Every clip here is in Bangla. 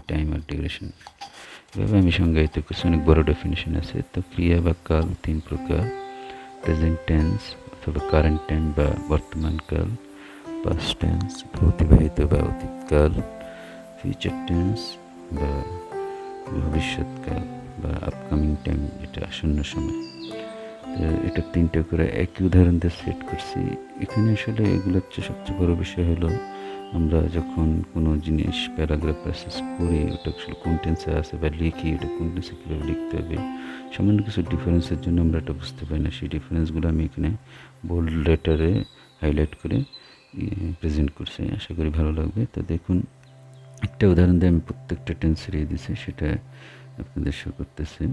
টাইম আর ডিউরেশন। এভাবে আমি সংজ্ঞায়িত করছি, অনেক বড় ডেফিনেশন আছে। তো ক্রিয়া বা কাল 3 প্রকার: প্রেজেন্ট টেন্স অথবা কারেন্ট টাইম বা বর্তমান কাল, পাস্ট টেন্স অতিবাহিত বা অতীতকাল, ফিউচার টেন্স বা ভবিষ্যৎকাল বা আপকামিং টাইম, যেটা আসন্ন সময়। তো এটা 3টা করে একই উদাহরণ দিয়ে সেট করছি। এখানে আসলে এগুলোর চেয়ে সবচেয়ে বড় বিষয় হলো, আমরা যখন কোনো জিনিস প্যারাগ্রাফ প্যাসেজ পড়ি, ওটা আসলে কোন টেন্সে আছে বা লিখি, এটা কোন টেন্সে কীভাবে লিখতে হবে, সামান্য কিছু ডিফারেন্সের জন্য আমরা এটা বুঝতে পারি না। সেই ডিফারেন্সগুলো আমি এখানে বোল্ড লেটারে হাইলাইট করে প্রেজেন্ট করছি, আশা করি ভালো লাগবে। তো দেখুন, একটা উদাহরণ দিয়ে আমি প্রত্যেকটা টেন্সের দিয়েছি, সেটা আপনাদের শো করতেছি।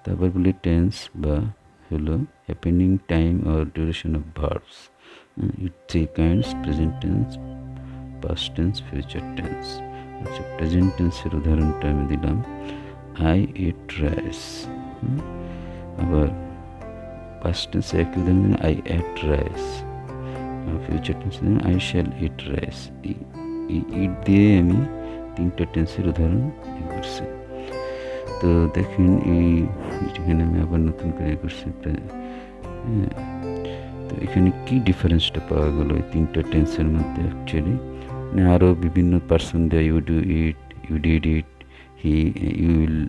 তারপর বলি টেন্স বা হলো happening time or duration of verbs. It 3 kinds: present tense, past tense, future tense. আচ্ছা, প্রেজেন্ট টেন্সের উদাহরণটা আমি দিলাম, আই এট রাইস। আবার পাস্ট টেন্সে একই উদাহরণ দিলাম, আই এট রাইস। ফিউচার টেন্সে দিলাম, আই শ্যাল ইট রাইস। ইট দিয়ে আমি 3টা টেন্সের উদাহরণ করছি। তো দেখেন, এখানে আমি আবার নতুন করে করছি। তো এখানে কি ডিফারেন্সটা পাওয়া গেল এই 3টা টেন্সের মধ্যে? অ্যাকচুয়ালি আরও বিভিন্ন পার্সন দেয়, you do it, you did it, you will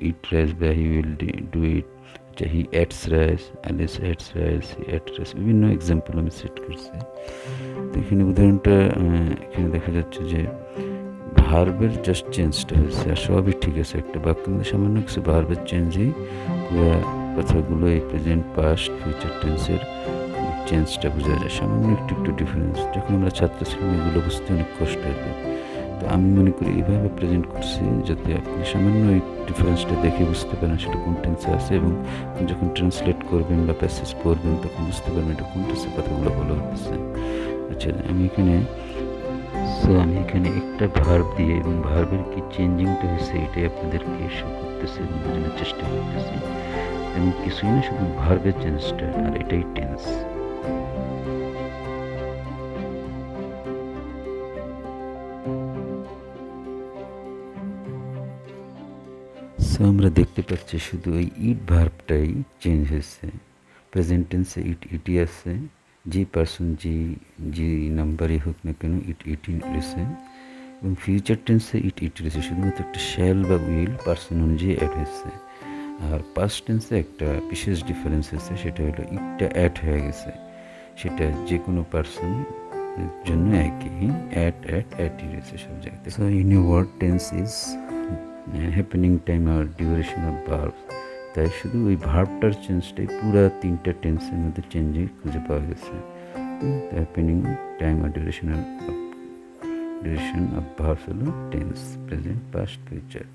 it rice বা হি উইল ডু ইট। আচ্ছা, he eats rice, Alice eats rice, he ate rice, বিভিন্ন এক্সাম্পল আমি সেট করছি। তো এখানে উদাহরণটা এখানে দেখা যাচ্ছে যে ভার্বের জাস্ট চেঞ্জটা হয়েছে, আর সবই ঠিক আছে। একটা বাক্যের মধ্যে সামান্য কিছু ভার্বের চেঞ্জেই পুরো কথাগুলো এই প্রেজেন্ট, পাস্ট, ফিউচার টেন্সের চেঞ্জটা বোঝা যায়। সামান্য একটু একটু ডিফারেন্স, যখন আমরা ছাত্রশ্রেণী এগুলো বুঝতে অনেক কষ্ট হবে। তো আমি মনে করি এইভাবে প্রেজেন্ট করছি যাতে আপনি সামান্য এই ডিফারেন্সটা দেখে বুঝতে পারেন সেটা কোন টেন্সে আছে, এবং যখন ট্রান্সলেট করবেন বা প্যাসেজ পড়বেন তখন বুঝতে পারবেন এটা কোন টেন্সে কথাগুলো বলা হচ্ছে। আচ্ছা, আমি এখানে একটা ভার্ব দিয়ে এবং ভার্বের কি চেঞ্জিংটা হয়েছে এটাই আপনাদেরকে শো করতেছে এবং বোঝানোর চেষ্টা করতেছি। তেমন কিছুই না, শুধু ভার্বের চেঞ্জটা, আর এটাই টেন্স। সো আমরা দেখতে পাচ্ছি শুধু ওই ইট ভার্বটাই চেঞ্জ হয়েছে। প্রেজেন্ট টেন্সে ইটি আছে, যে পার্সন যে নাম্বারই হোক না কেন ইটি রয়েছে, এবং ফিউচার টেন্সে ইট রয়েছে, শুধুমাত্র একটা শ্যাল বা উইল পার্সন অনুযায়ী অ্যাড হয়েছে। আর পাস্ট টেন্সে একটা বিশেষ ডিফারেন্স হয়েছে, সেটা হলো ইটটা অ্যাড হয়ে গেছে, সেটা যে কোনো পার্সন জন্য একই, অ্যাডই রয়েছে সব জায়গাতে। So in a word, tense is happening time আর ডিউরেশন অফ ভার্ব। তাই শুধু ওই ভার্বটার চেঞ্জটাই পুরো 3টা টেন্সের মধ্যে চেঞ্জে খুঁজে পাওয়া গেছে। হ্যাপেনিং টাইম আর ডিউরেশন অফ ভার্বস হলো টেন্স, প্রেজেন্ট, পাস্ট, ফিউচার।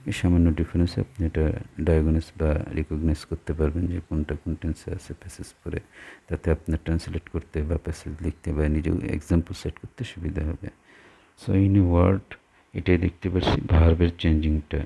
এই সামান্য ডিফারেন্স আপনি এটা ডায়াগনোস বা রিকগনাইজ করতে পারবেন যে কোনটা কোন টেন্সে আছে প্যাসেজ পড়ে, তাতে আপনার ট্রান্সলেট করতে বা প্যাসেজ লিখতে বা নিজেও এক্সাম্পল সেট করতে সুবিধা হবে। সো ইন এ ওয়ার্ড, এটাই দেখতে পাচ্ছি ভার্বের চেঞ্জিংটা।